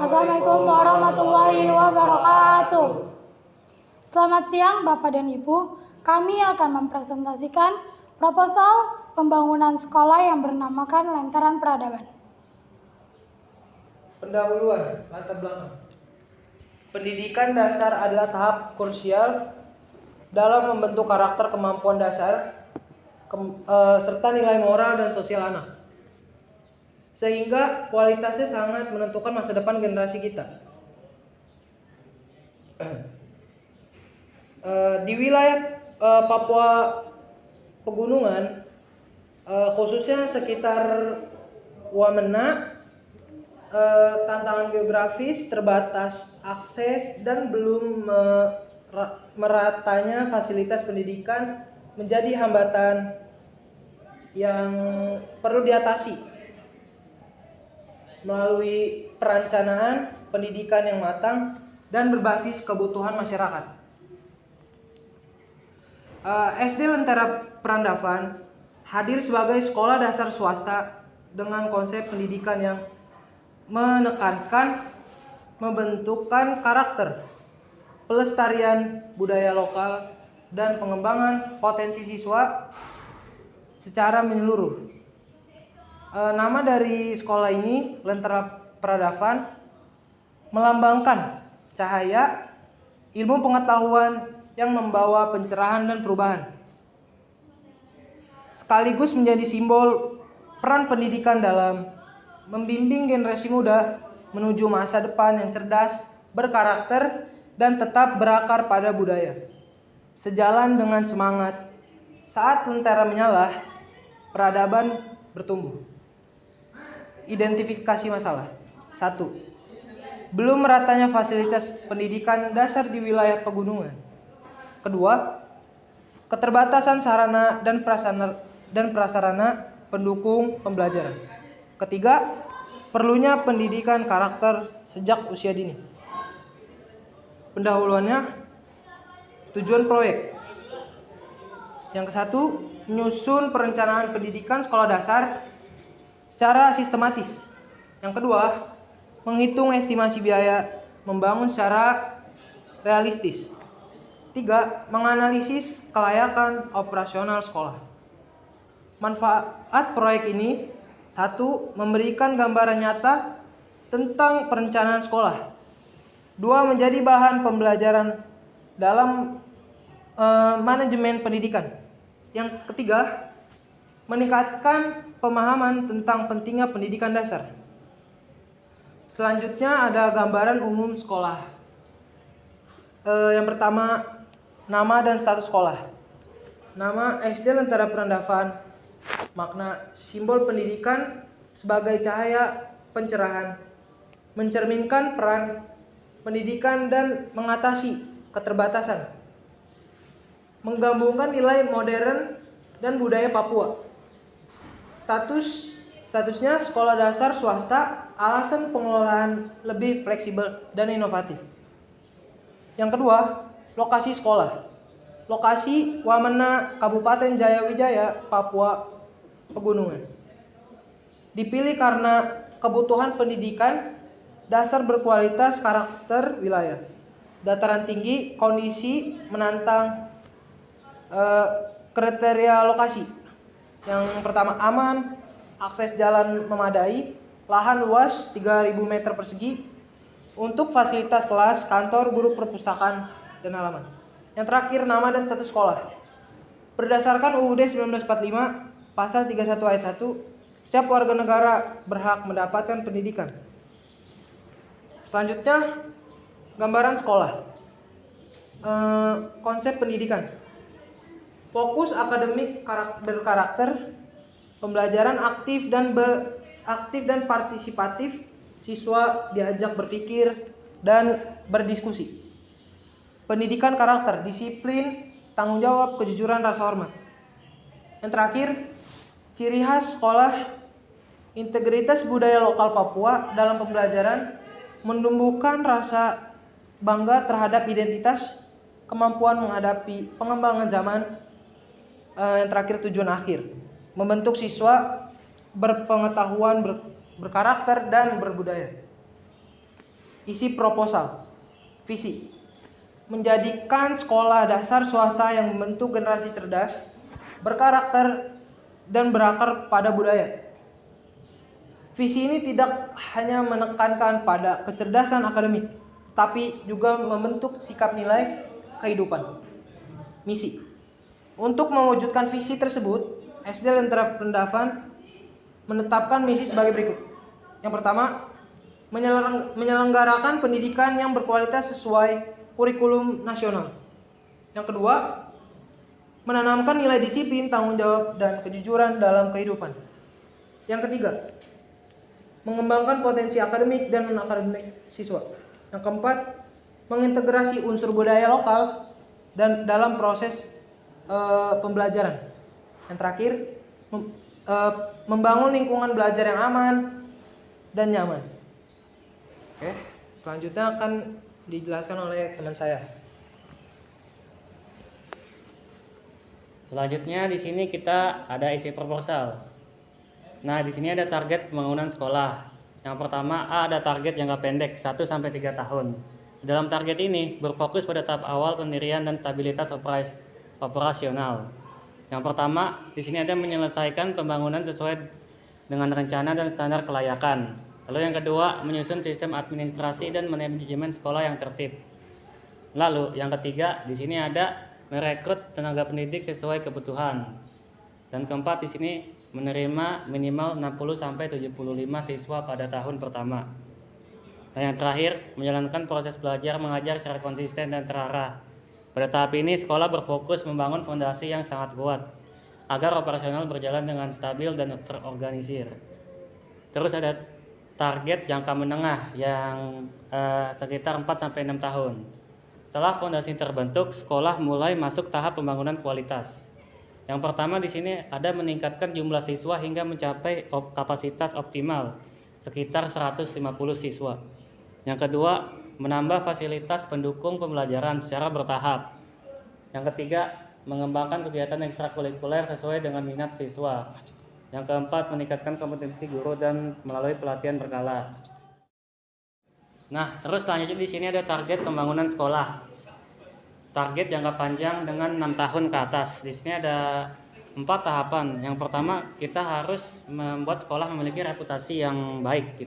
Assalamualaikum warahmatullahi wabarakatuh. Selamat siang Bapak dan Ibu. Kami akan mempresentasikan proposal pembangunan sekolah yang bernamakan Lentaran Peradaban. Pendahuluan, latar belakang. Pendidikan dasar adalah tahap krusial dalam membentuk karakter, kemampuan dasar, serta nilai moral dan sosial anak. Sehingga kualitasnya sangat menentukan masa depan generasi kita. Di wilayah Papua Pegunungan, khususnya sekitar Wamena, tantangan geografis, terbatas akses, dan belum meratanya fasilitas pendidikan menjadi hambatan yang perlu diatasi melalui perencanaan pendidikan yang matang dan berbasis kebutuhan masyarakat. SD Lentera Peradaban hadir sebagai sekolah dasar swasta dengan konsep pendidikan yang menekankan membentukkan karakter, pelestarian budaya lokal, dan pengembangan potensi siswa secara menyeluruh. Nama dari sekolah ini, Lentera Peradaban, melambangkan cahaya ilmu pengetahuan yang membawa pencerahan dan perubahan, sekaligus menjadi simbol peran pendidikan dalam membimbing generasi muda menuju masa depan yang cerdas, berkarakter, dan tetap berakar pada budaya. Sejalan dengan semangat saat lentera menyala, peradaban bertumbuh. Identifikasi masalah. 1. Belum meratanya fasilitas pendidikan dasar di wilayah pegunungan. 2. Keterbatasan sarana dan prasarana pendukung pembelajaran. 3. Perlunya pendidikan karakter sejak usia dini. Pendahuluannya, tujuan proyek. Yang ke-1, menyusun perencanaan pendidikan sekolah dasar secara sistematis. Yang kedua, menghitung estimasi biaya membangun secara realistis. 3. Menganalisis kelayakan operasional sekolah. Manfaat proyek ini: 1. Memberikan gambaran nyata tentang perencanaan sekolah. 2. Menjadi bahan pembelajaran dalam manajemen pendidikan. Yang ketiga, meningkatkan pemahaman tentang pentingnya pendidikan dasar. Selanjutnya ada gambaran umum sekolah. Yang pertama, nama dan status sekolah. Nama SD Lentera Peradaban, makna simbol pendidikan sebagai cahaya pencerahan, mencerminkan peran pendidikan dan mengatasi keterbatasan, menggabungkan nilai modern dan budaya Papua. Statusnya sekolah dasar swasta, alasan pengelolaan lebih fleksibel dan inovatif. Yang kedua, lokasi sekolah. Lokasi Wamena, Kabupaten Jayawijaya, Papua Pegunungan. Dipilih karena kebutuhan pendidikan dasar berkualitas, karakter wilayah, dataran tinggi, kondisi menantang, kriteria lokasi. Yang pertama, aman, akses jalan memadai, lahan luas 3.000 meter persegi untuk fasilitas kelas, kantor, guru, perpustakaan, dan halaman. Yang terakhir, nama dan status sekolah. Berdasarkan UUD 1945 pasal 31 ayat 1, setiap warga negara berhak mendapatkan pendidikan. Selanjutnya, gambaran sekolah. Konsep pendidikan. Fokus akademik berkarakter, pembelajaran aktif dan partisipatif, siswa diajak berpikir dan berdiskusi. Pendidikan karakter, disiplin, tanggung jawab, kejujuran, rasa hormat. Yang terakhir, ciri khas sekolah, integritas budaya lokal Papua dalam pembelajaran, menumbuhkan rasa bangga terhadap identitas, kemampuan menghadapi pengembangan zaman. Yang terakhir, tujuan akhir, membentuk siswa berpengetahuan, berkarakter, dan berbudaya. Isi proposal. Visi. Menjadikan sekolah dasar swasta yang membentuk generasi cerdas, berkarakter, dan berakar pada budaya. Visi ini tidak hanya menekankan pada kecerdasan akademik, tapi juga membentuk sikap nilai kehidupan. Misi. Untuk mewujudkan visi tersebut, SD Lentera Pendapan menetapkan misi sebagai berikut. Yang pertama, menyelenggarakan pendidikan yang berkualitas sesuai kurikulum nasional. Yang kedua, menanamkan nilai disiplin, tanggung jawab, dan kejujuran dalam kehidupan. Yang ketiga, mengembangkan potensi akademik dan non-akademik siswa. Yang keempat, mengintegrasi unsur budaya lokal dan dalam proses pembelajaran. Yang terakhir, membangun lingkungan belajar yang aman dan nyaman. Oke, selanjutnya akan dijelaskan oleh teman saya. Selanjutnya di sini kita ada isi proposal. Nah, di sini ada target pembangunan sekolah. Yang pertama, A, ada target jangka pendek 1 sampai 3 tahun. Dalam target ini berfokus pada tahap awal pendirian dan stabilitas operasional. Yang pertama, di sini ada menyelesaikan pembangunan sesuai dengan rencana dan standar kelayakan. Lalu yang kedua, menyusun sistem administrasi dan manajemen sekolah yang tertib. Lalu yang ketiga, di sini ada merekrut tenaga pendidik sesuai kebutuhan. Dan keempat, di sini menerima minimal 60 sampai 75 siswa pada tahun pertama. Dan yang terakhir, menjalankan proses belajar mengajar secara konsisten dan terarah. Pada tahap ini, sekolah berfokus membangun fondasi yang sangat kuat agar operasional berjalan dengan stabil dan terorganisir. Terus ada target jangka menengah yang sekitar 4-6 tahun. Setelah fondasi terbentuk, sekolah mulai masuk tahap pembangunan kualitas. Yang pertama di sini ada meningkatkan jumlah siswa hingga mencapai kapasitas optimal sekitar 150 siswa. Yang kedua, menambah fasilitas pendukung pembelajaran secara bertahap. Yang ketiga, mengembangkan kegiatan ekstrakurikuler sesuai dengan minat siswa. Yang keempat, meningkatkan kompetensi guru dan melalui pelatihan berkala. Nah, terus selanjutnya di sini ada target pembangunan sekolah. Target jangka panjang dengan 6 tahun ke atas. Di sini ada 4 tahapan. Yang pertama, kita harus membuat sekolah memiliki reputasi yang baik.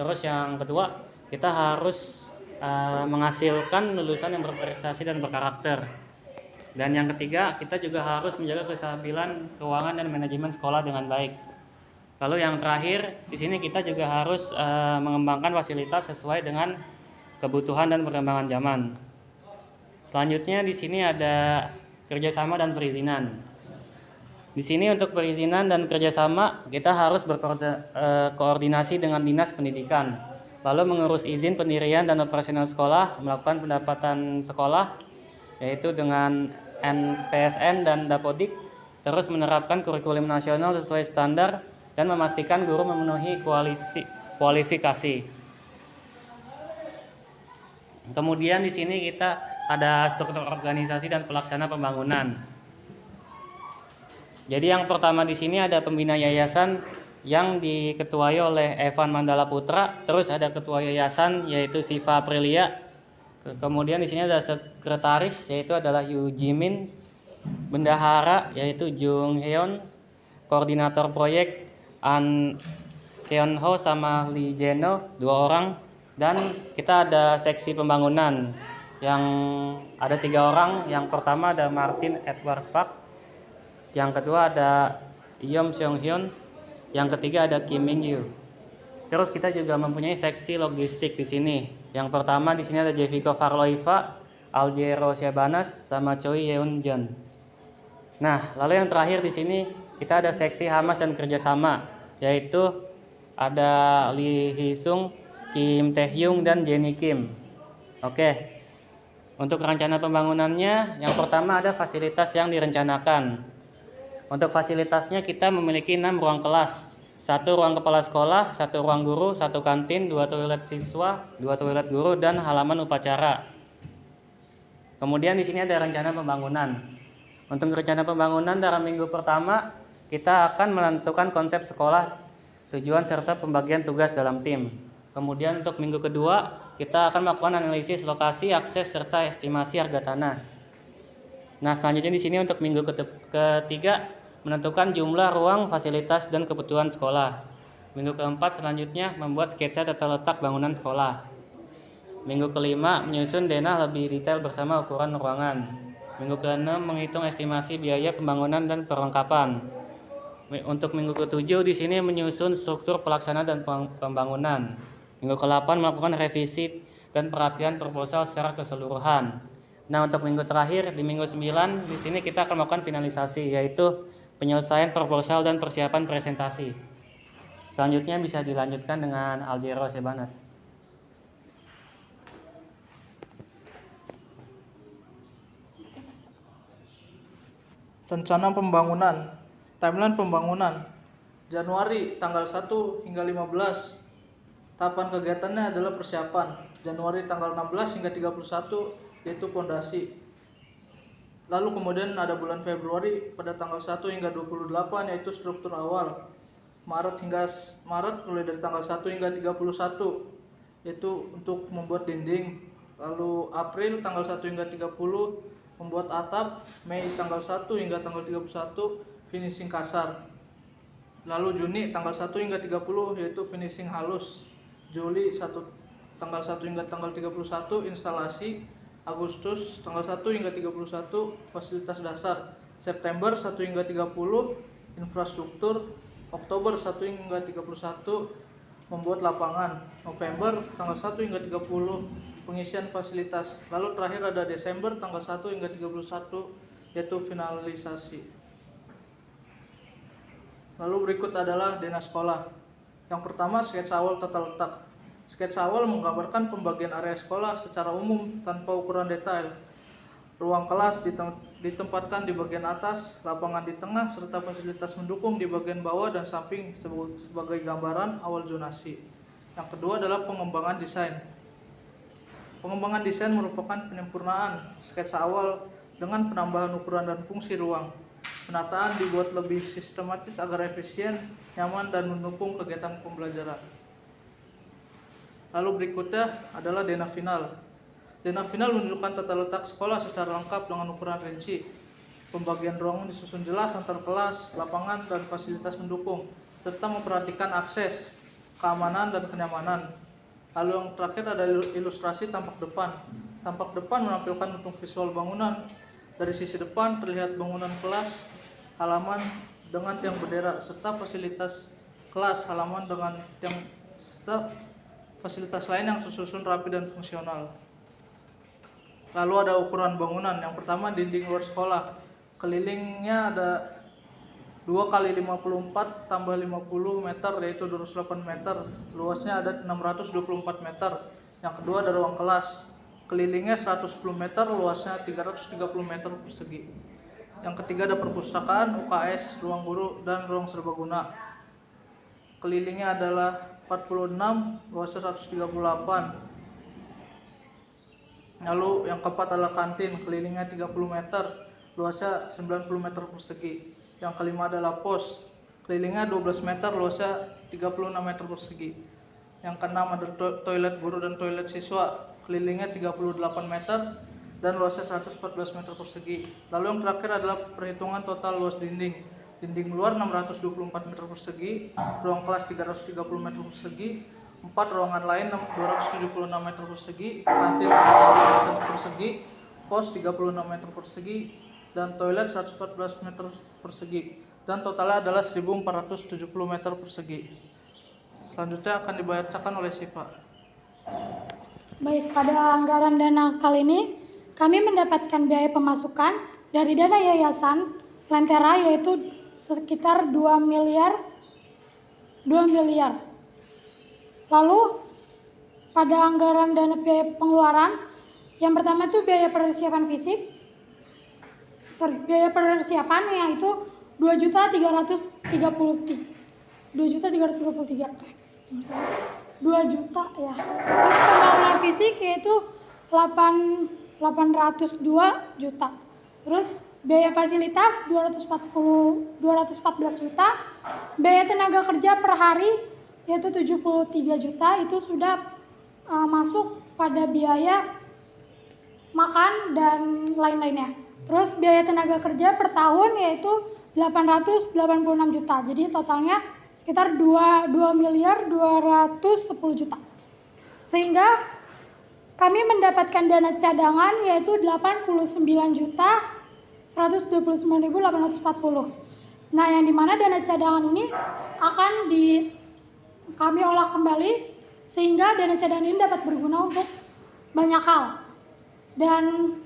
Terus yang kedua, kita harus menghasilkan lulusan yang berprestasi dan berkarakter. Dan yang ketiga, kita juga harus menjaga kestabilan keuangan dan manajemen sekolah dengan baik. Lalu yang terakhir, di sini kita juga harus mengembangkan fasilitas sesuai dengan kebutuhan dan perkembangan zaman. Selanjutnya di sini ada kerjasama dan perizinan. Di sini untuk perizinan dan kerjasama kita harus berkoordinasi dengan Dinas Pendidikan, lalu mengurus izin pendirian dan operasional sekolah, melakukan pendapatan sekolah, yaitu dengan PSN dan Dapodik, terus menerapkan kurikulum nasional sesuai standar dan memastikan guru memenuhi kualifikasi. Kemudian di sini kita ada struktur organisasi dan pelaksana pembangunan. Jadi yang pertama di sini ada pembina yayasan yang diketuai oleh Evan Mandala Putra, terus ada ketua yayasan yaitu Siva Aprilia. Kemudian di sini ada sekretaris yaitu adalah Yu Jimin, bendahara yaitu Jung Heon, koordinator proyek An Keon Ho sama Lee Jeno, 2 orang, dan kita ada seksi pembangunan yang ada 3 orang. Yang pertama ada Martin Edwards Park, yang kedua ada Yom Seong Hyun, yang ketiga ada Kim Min Yu. Terus kita juga mempunyai seksi logistik di sini. Yang pertama di sini ada Jeviko Farloiva, Aljero Syabanas, sama Choi Yeon Jon. Nah, lalu yang terakhir di sini kita ada seksi hamas dan kerjasama, yaitu ada Lee Hee-sung, Kim Tae-hyung, dan Jenny Kim. Oke. Untuk rencana pembangunannya, yang pertama ada fasilitas yang direncanakan. Untuk fasilitasnya kita memiliki 6 ruang kelas, 1 ruang kepala sekolah, 1 ruang guru, 1 kantin, 2 toilet siswa, 2 toilet guru, dan halaman upacara. Kemudian di sini ada rencana pembangunan. Untuk rencana pembangunan dalam minggu pertama, kita akan menentukan konsep sekolah, tujuan serta pembagian tugas dalam tim. Kemudian untuk minggu kedua, kita akan melakukan analisis lokasi, akses, serta estimasi harga tanah. Nah, selanjutnya di sini untuk minggu ketiga, menentukan jumlah ruang, fasilitas, dan kebutuhan sekolah. Minggu keempat selanjutnya membuat sketsa tata letak bangunan sekolah. Minggu kelima menyusun denah lebih detail bersama ukuran ruangan. Minggu keenam menghitung estimasi biaya pembangunan dan perlengkapan. Untuk minggu ketujuh di sini menyusun struktur pelaksana dan pembangunan. Minggu ke-8 melakukan revisi dan perapian proposal secara keseluruhan. Nah, untuk minggu terakhir di minggu 9 di sini kita akan melakukan finalisasi, yaitu penyelesaian proposal dan persiapan presentasi. Selanjutnya bisa dilanjutkan dengan Aldiro Sebanas. Rencana pembangunan. Timeline pembangunan. Januari tanggal 1 hingga 15. Tahapan kegiatannya adalah persiapan. Januari tanggal 16 hingga 31 yaitu fondasi. Lalu kemudian ada bulan Februari pada tanggal 1 hingga 28 yaitu struktur awal. Maret mulai dari tanggal 1 hingga 31 yaitu untuk membuat dinding. Lalu April tanggal 1 hingga 30 membuat atap. Mei tanggal 1 hingga tanggal 31 finishing kasar. Lalu Juni tanggal 1 hingga 30 yaitu finishing halus. Juli tanggal 1 hingga tanggal 31 instalasi. Agustus tanggal 1 hingga 31 fasilitas dasar. September 1 hingga 30 infrastruktur. Oktober 1 hingga 31 membuat lapangan. November tanggal 1 hingga 30 pengisian fasilitas. Lalu terakhir ada Desember tanggal 1 hingga 31 yaitu finalisasi. Lalu berikut adalah denah sekolah. Yang pertama, sketsa awal tata letak. Sketsa awal menggambarkan pembagian area sekolah secara umum tanpa ukuran detail. Ruang kelas ditempatkan di bagian atas, lapangan di tengah, serta fasilitas mendukung di bagian bawah dan samping sebagai gambaran awal zonasi. Yang kedua adalah pengembangan desain. Pengembangan desain merupakan penyempurnaan sketsa awal dengan penambahan ukuran dan fungsi ruang. Penataan dibuat lebih sistematis agar efisien, nyaman, dan mendukung kegiatan pembelajaran. Lalu berikutnya adalah denah final. Denah final menunjukkan tata letak sekolah secara lengkap dengan ukuran rinci. Pembagian ruangan disusun jelas antar kelas, lapangan, dan fasilitas mendukung, serta memperhatikan akses, keamanan, dan kenyamanan. Lalu yang terakhir ada ilustrasi tampak depan. Tampak depan menampilkan bentuk visual bangunan. Dari sisi depan terlihat bangunan kelas, halaman dengan tiang bendera, serta fasilitas kelas, halaman dengan tiang, serta fasilitas lain yang tersusun rapi dan fungsional. Lalu ada ukuran bangunan. Yang pertama, dinding luar sekolah. Kelilingnya ada 2 kali 54 tambah 50 meter yaitu 208 meter. Luasnya ada 624 meter. Yang kedua ada ruang kelas. Kelilingnya 110 meter, luasnya 330 meter persegi. Yang ketiga ada perpustakaan, UKS, ruang guru, dan ruang serbaguna. Kelilingnya adalah 46, luasnya 138. Lalu yang keempat adalah kantin, kelilingnya 30 meter, luasnya 90 meter persegi. Yang kelima adalah pos, kelilingnya 12 meter, luasnya 36 meter persegi. Yang keenam ada toilet guru dan toilet siswa, kelilingnya 38 meter dan luasnya 114 meter persegi. Lalu yang terakhir adalah perhitungan total luas dinding. Dinding luar 624 meter persegi, ruang kelas 330 meter persegi, 4 ruangan lain 276 meter persegi, kantin 100 meter persegi, pos 36 meter persegi, dan toilet 114 meter persegi. Dan totalnya adalah 1470 meter persegi. Selanjutnya akan dibacakan oleh Siva. Baik, pada anggaran dana kali ini kami mendapatkan biaya pemasukan dari dana yayasan Lentera yaitu sekitar 2 miliar. Lalu pada anggaran dana biaya pengeluaran yang pertama itu biaya persiapan yaitu 2 juta ya. Terus pembangunan fisik yaitu 802 juta. Terus biaya fasilitas 214 juta. Biaya tenaga kerja per hari yaitu 73 juta itu sudah masuk pada biaya makan dan lain-lainnya. Terus biaya tenaga kerja per tahun yaitu 886 juta. Jadi totalnya sekitar 2.210 juta. Sehingga kami mendapatkan dana cadangan yaitu 89.129.840. Nah, yang dimana dana cadangan ini akan kami olah kembali sehingga dana cadangan ini dapat berguna untuk banyak hal. Dan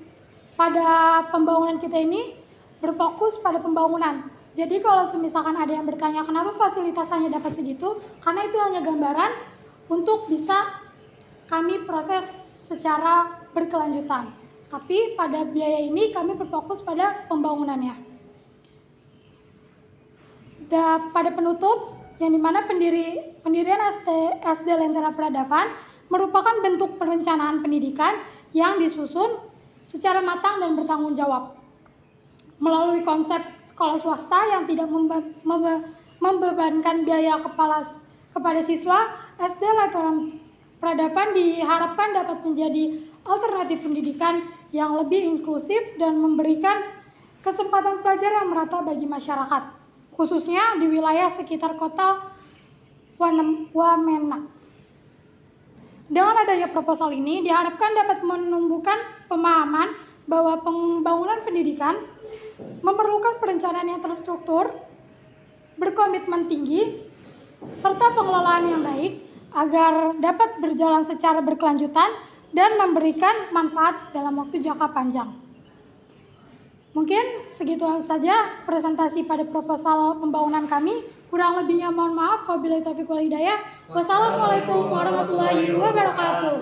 pada pembangunan kita ini berfokus pada pembangunan. Jadi kalau misalkan ada yang bertanya kenapa fasilitas hanya dapat segitu, karena itu hanya gambaran untuk bisa kami proses secara berkelanjutan. Tapi pada biaya ini kami berfokus pada pembangunannya. Dan pada penutup, yang dimana pendirian SD Lentera Peradaban merupakan bentuk perencanaan pendidikan yang disusun secara matang dan bertanggung jawab. Melalui konsep sekolah swasta yang tidak membebankan biaya kepada siswa, SD Lentera Peradaban diharapkan dapat menjadi alternatif pendidikan yang lebih inklusif dan memberikan kesempatan belajar yang merata bagi masyarakat, khususnya di wilayah sekitar kota Wamena. Dengan adanya proposal ini diharapkan dapat menumbuhkan pemahaman bahwa pembangunan pendidikan memerlukan perencanaan yang terstruktur, berkomitmen tinggi, serta pengelolaan yang baik agar dapat berjalan secara berkelanjutan dan memberikan manfaat dalam waktu jangka panjang. Mungkin segitu saja presentasi pada proposal pembangunan kami. Kurang lebihnya mohon maaf. Wabillahi taufiq wal hidayah. Wassalamualaikum warahmatullahi wabarakatuh.